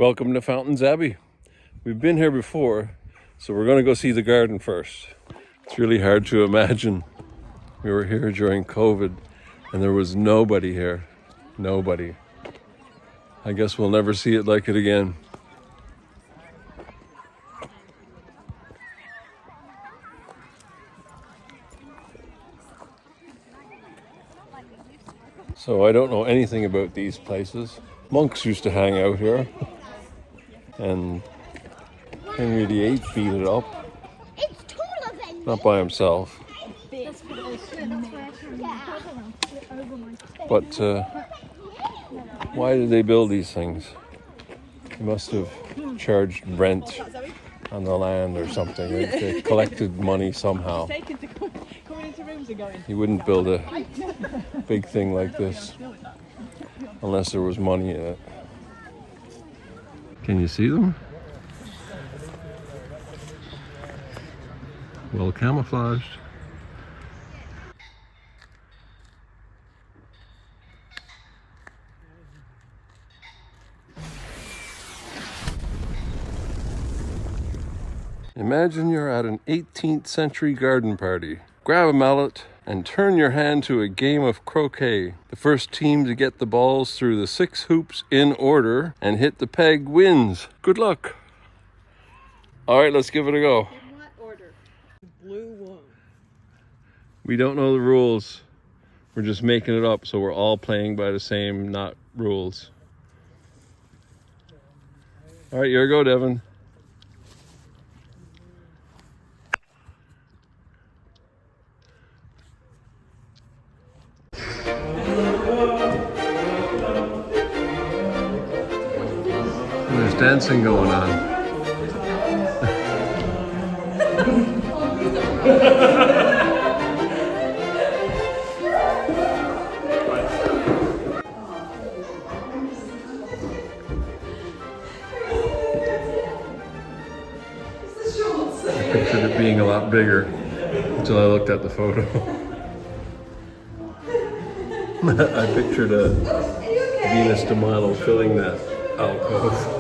Welcome to Fountains Abbey. We've been here before, so we're going to go see the garden first. It's really hard to imagine. We were here during COVID and there was nobody here. Nobody. I guess we'll never see it like it again. So I don't know anything about these places. Monks used to hang out here, and Henry VIII beat it up. It's taller than Not by himself. But why did they build these things? They must have charged rent on the land or something. They collected money somehow. You wouldn't build a big thing like this unless there was money in it. Can you see them? Well camouflaged. Imagine you're at an 18th century garden party. Grab a mallet and turn your hand to a game of croquet. The first team to get the balls through the 6 hoops in order and hit the peg wins. Good luck. All right, let's give it a go. In what order? Blue one. We don't know the rules. We're just making it up, so we're all playing by the same rules. All right, here we go, Devin. There's dancing going on. I pictured it being a lot bigger until I looked at the photo. I pictured a Venus de Milo filling that alcove.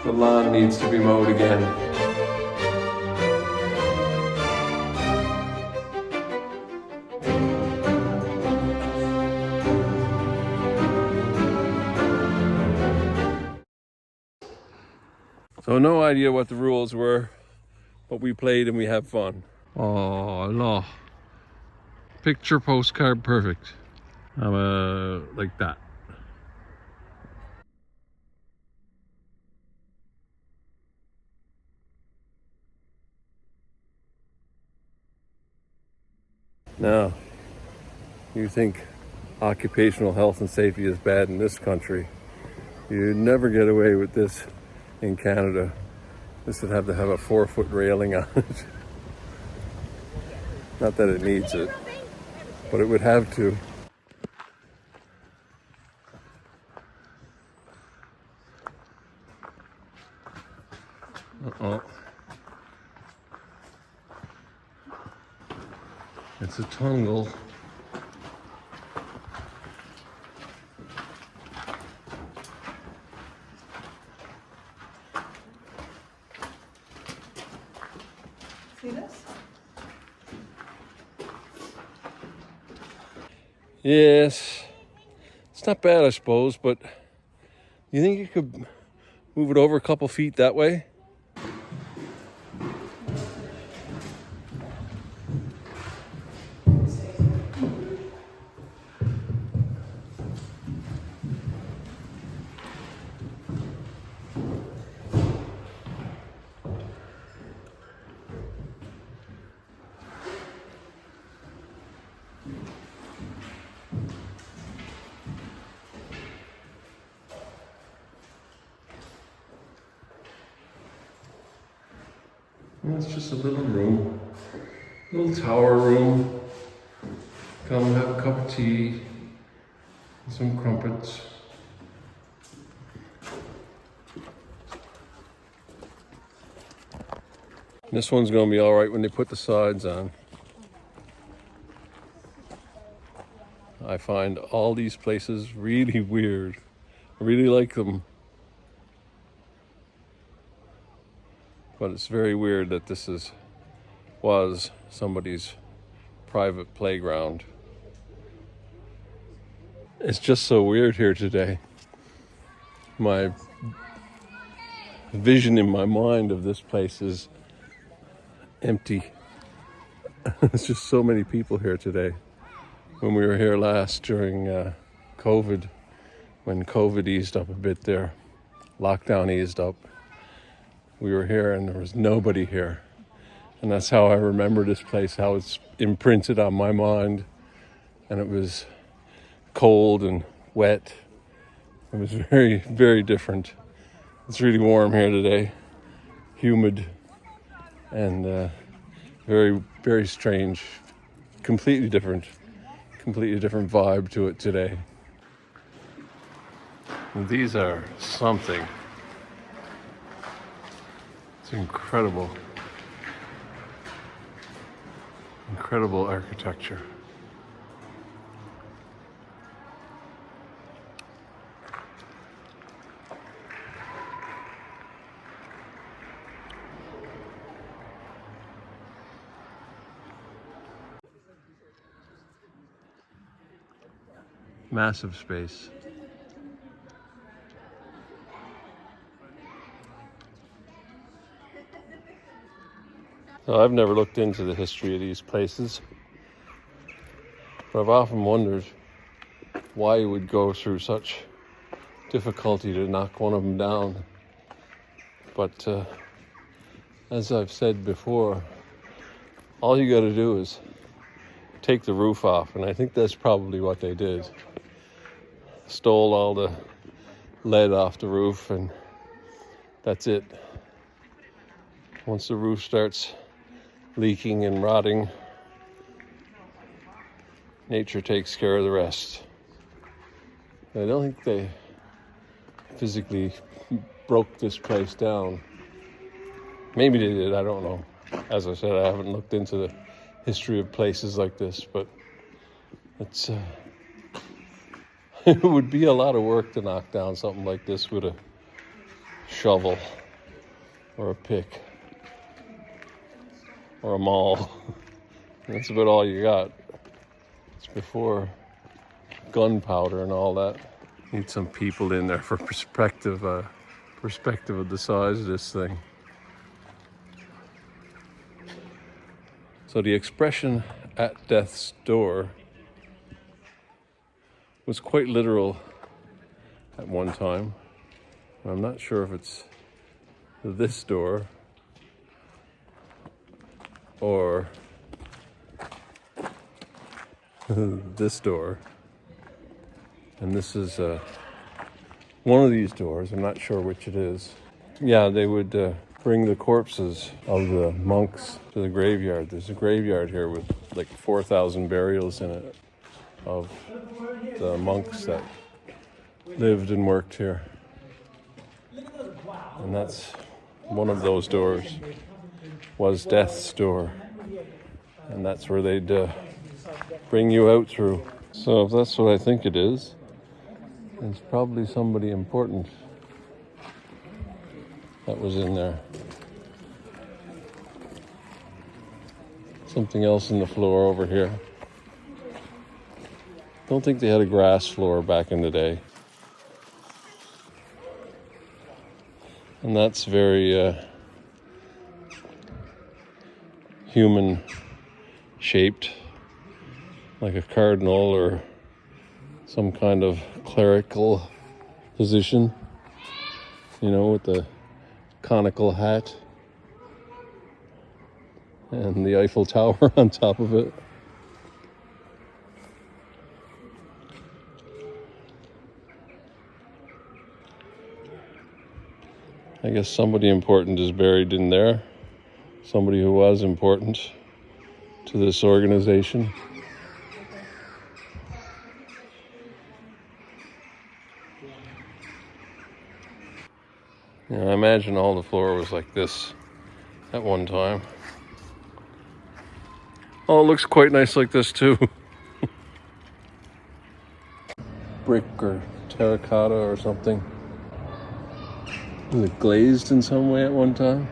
The lawn needs to be mowed again. So no idea what the rules were, but we played and we had fun. Oh, no. Picture postcard perfect. Like that. Now, you think occupational health and safety is bad in this country. You'd never get away with this in Canada. This would have to have a 4-foot railing on it. Not that it needs it, but it would have to. Uh-oh. It's a tungle. See this? Yes. It's not bad, I suppose, but you think you could move it over a couple feet that way? Well, it's just a little room, little tower room. Come and have a cup of tea and some crumpets. This one's gonna be all right when they put the sides on. I find all these places really weird. I really like them. But it's very weird that this was somebody's private playground. It's just so weird here today. My vision in my mind of this place is empty. There's just so many people here today. When we were here last during COVID, when COVID eased up a bit there, lockdown eased up, we were here and there was nobody here. And that's how I remember this place, how it's imprinted on my mind. And it was cold and wet. It was very, very different. It's really warm here today, humid, and very, very strange, completely different vibe to it today. And these are something. It's incredible. Incredible architecture. Massive space. So I've never looked into the history of these places, but I've often wondered why you would go through such difficulty to knock one of them down. But as I've said before, all you got to do is take the roof off, and I think that's probably what they did. Stole all the lead off the roof, and that's it. Once the roof starts leaking and rotting, nature takes care of the rest. I don't think they physically broke this place down. Maybe they did, I don't know. As I said, I haven't looked into the history of places like this, but it's it would be a lot of work to knock down something like this with a shovel or a pick or a maul. That's about all you got. It's before gunpowder and all that. Need some people in there for perspective of the size of this thing. So the expression "at death's door" was quite literal at one time. I'm not sure if it's this door or this door. And this is one of these doors. I'm not sure which it is. Yeah, they would bring the corpses of the monks to the graveyard. There's a graveyard here with like 4,000 burials in it of the monks that lived and worked here. And that's one of those doors, was death's door. And that's where they'd bring you out through. So if that's what I think it is, it's probably somebody important that was in there. Something else in the floor over here. Don't think they had a grass floor back in the day. And that's very human shaped, like a cardinal or some kind of clerical position, you know, with the conical hat and the Eiffel Tower on top of it. I guess somebody important is buried in there. Somebody who was important to this organization. Yeah, I imagine all the floor was like this at one time. Oh, it looks quite nice like this too. Brick or terracotta or something. Was it glazed in some way at one time?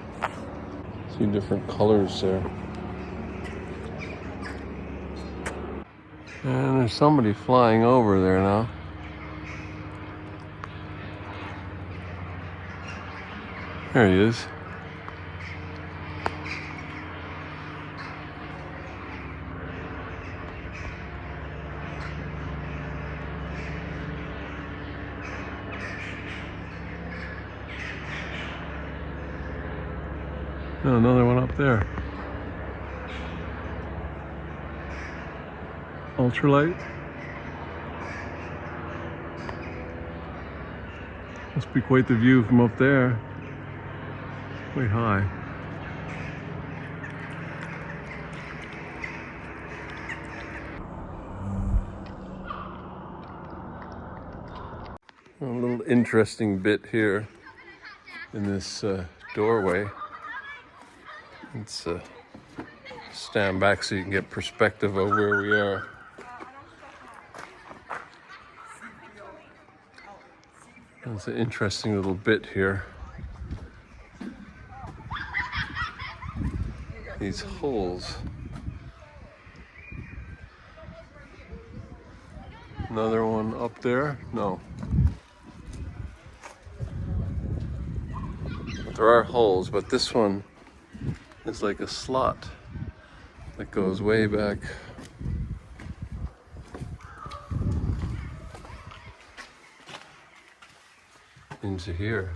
See different colors there. And there's somebody flying over there now. There he is. Oh, another one up there. Ultralight. Must be quite the view from up there. Quite high. A little interesting bit here in this doorway. Let's stand back so you can get perspective of where we are. It's an interesting little bit here. These holes. Another one up there? No. There are holes, but this one is like a slot that goes way back. Into here.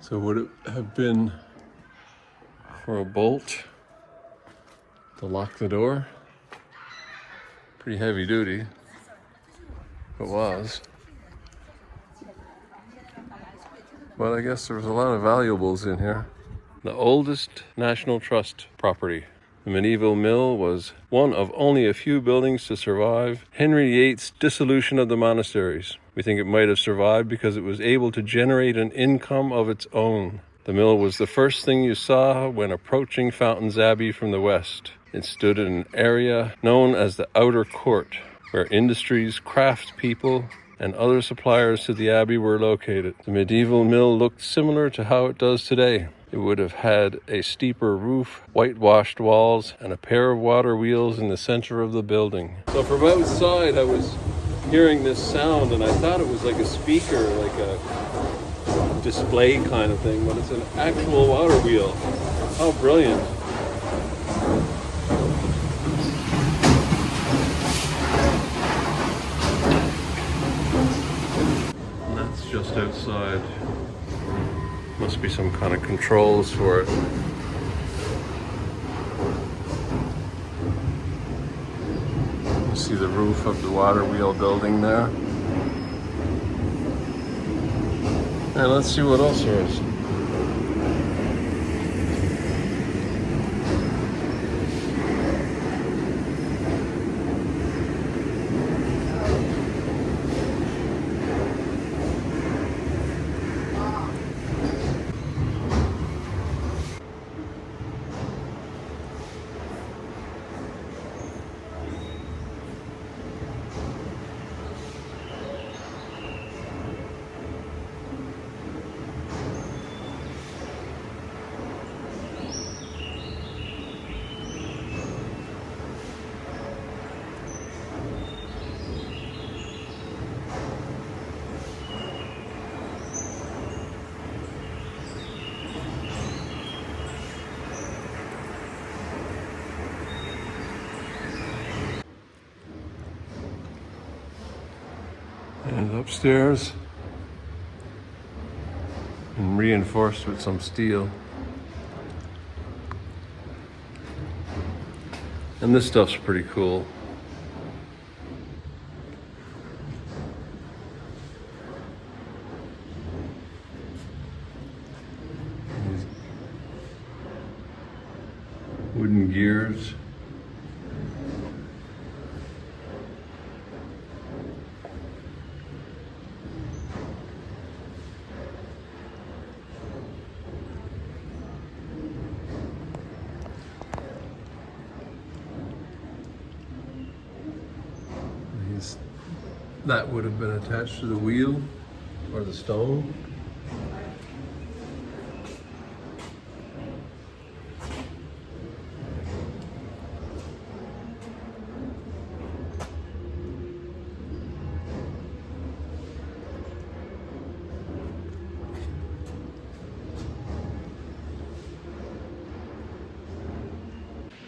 So would it have been for a bolt to lock the door? Pretty heavy duty, if it was. But I guess there was a lot of valuables in here. The oldest National Trust property. The medieval mill was one of only a few buildings to survive Henry VIII's dissolution of the monasteries. We think it might have survived because it was able to generate an income of its own. The mill was the first thing you saw when approaching Fountains Abbey from the west. It stood in an area known as the Outer Court, where industries, craftspeople, and other suppliers to the abbey were located. The medieval mill looked similar to how it does today. It would have had a steeper roof, whitewashed walls, and a pair of water wheels in the center of the building. So from outside, I was hearing this sound, and I thought it was like a speaker, like a display kind of thing, but it's an actual water wheel. How brilliant. And that's just outside. Must be some kind of controls for it. You see the roof of the water wheel building there. And let's see what else there is. And upstairs, and reinforced with some steel. And this stuff's pretty cool. These wooden gears. that would have been attached to the wheel or the stone.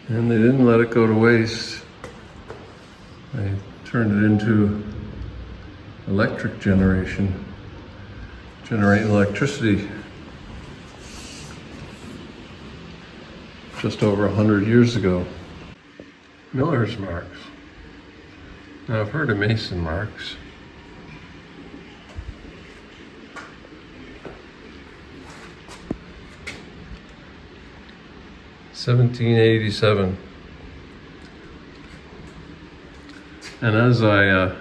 And they didn't let it go to waste. They turned it into electric generation, generating electricity just over 100 years ago. Miller's marks. Now I've heard of Mason marks. (1787). And as I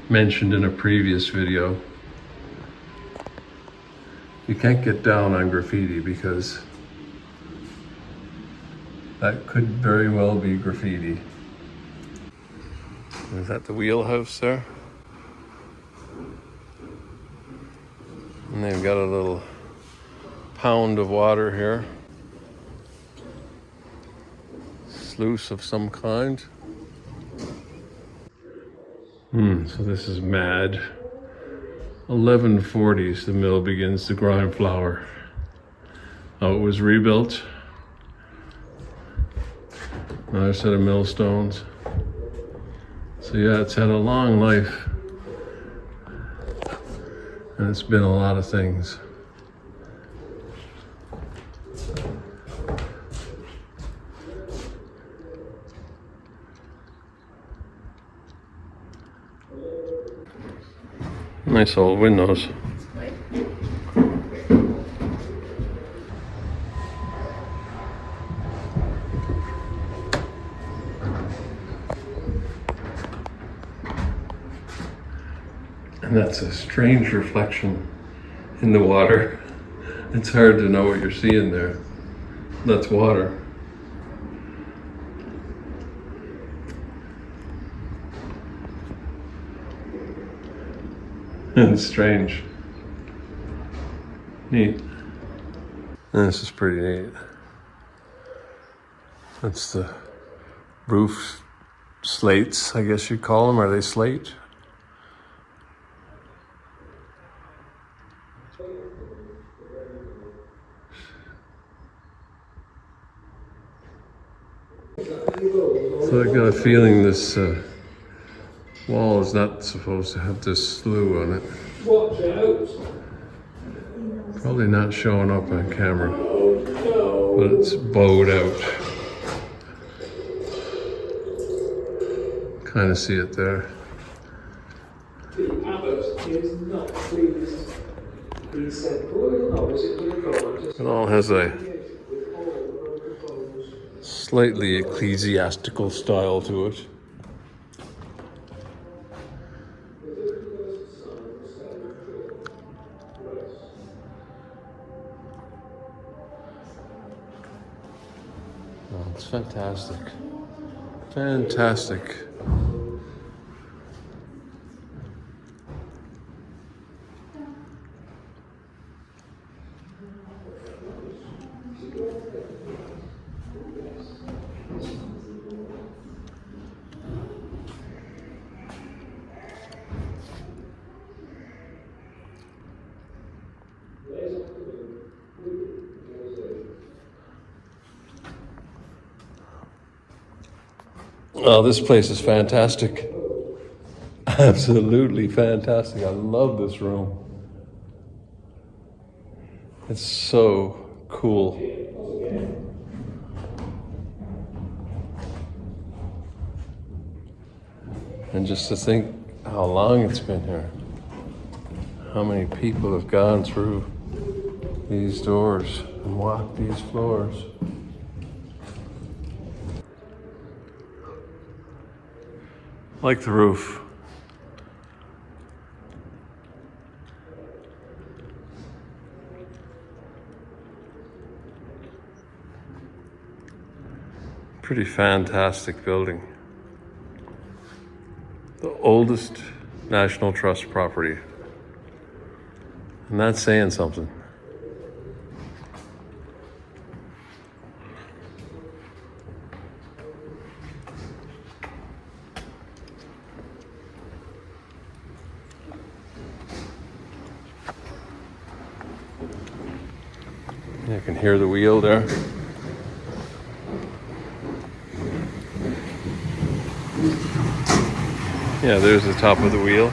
mentioned in a previous video, you can't get down on graffiti because that could very well be graffiti. Is that the wheelhouse there? And they've got a little pound of water here. Sluice of some kind. So this is mad. 1140s, the mill begins to grind flour. Oh, it was rebuilt. Another set of millstones. So yeah, it's had a long life. And it's been a lot of things. Nice old windows. And that's a strange reflection in the water. It's hard to know what you're seeing there. That's water. It's strange. Neat. And this is pretty neat. That's the roof slates, I guess you'd call them. Are they slate? So I got a feeling this wall is not supposed to have this slue on it. Probably not showing up on camera, but it's bowed out. Kind of see it there. The abbot is not pleased. He said, It all has a slightly ecclesiastical style to it. Oh, it's fantastic. Fantastic. Oh, this place is fantastic. Absolutely fantastic. I love this room. It's so cool. And just to think how long it's been here. How many people have gone through these doors and walked these floors. Like the roof. Pretty fantastic building. The oldest National Trust property. And that's saying something. You can hear the wheel there. Yeah, there's the top of the wheel.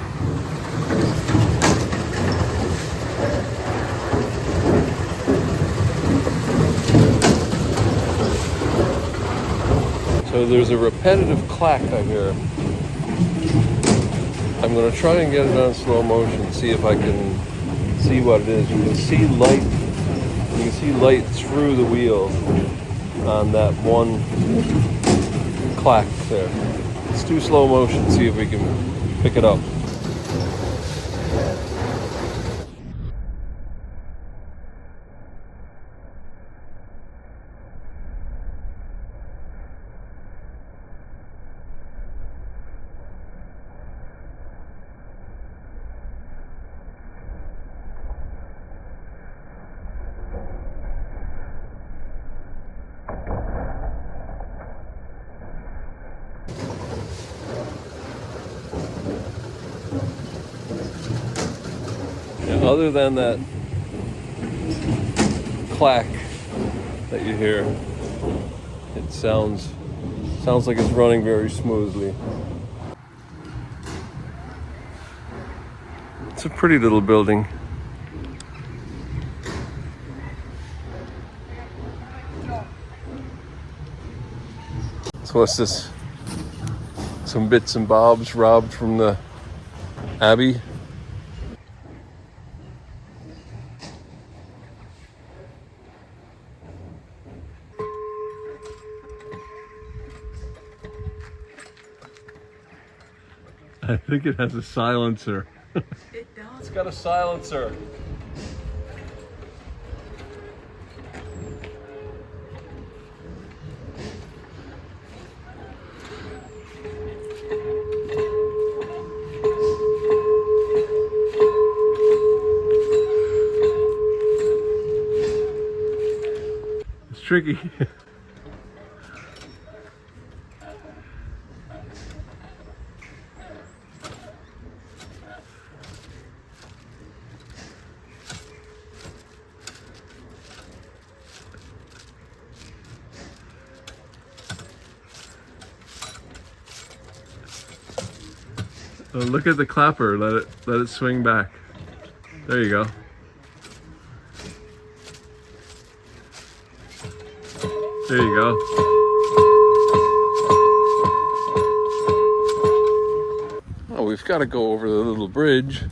So there's a repetitive clack I hear. I'm going to try and get it on slow motion, see if I can see what it is. You can see light. You can see light through the wheel on that one clack there. Let's do slow motion, see if we can pick it up. Other than that clack that you hear, it sounds like it's running very smoothly. It's a pretty little building. So what's this? Some bits and bobs robbed from the Abbey. I think it has a silencer. It does. It's got a silencer. It's tricky. Oh, look at the clapper. Let it swing back. There you go. There you go. Oh, we've got to go over the little bridge.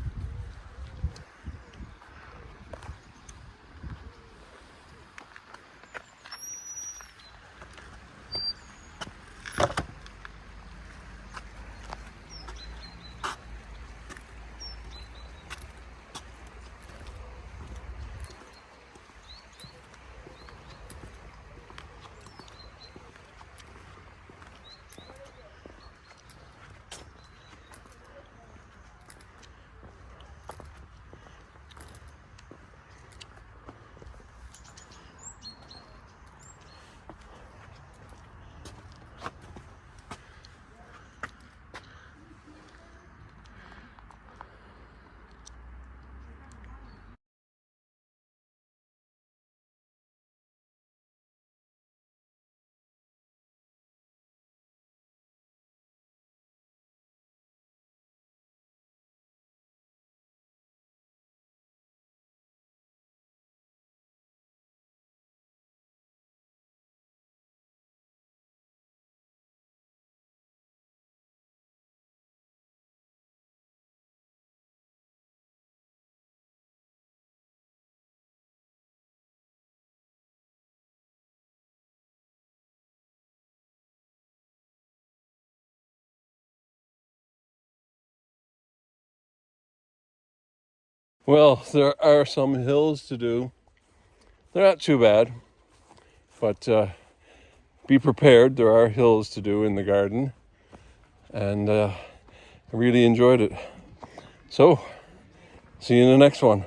Well, there are some hills to do. They're not too bad, but be prepared. There are hills to do in the garden, and I really enjoyed it. So, see you in the next one.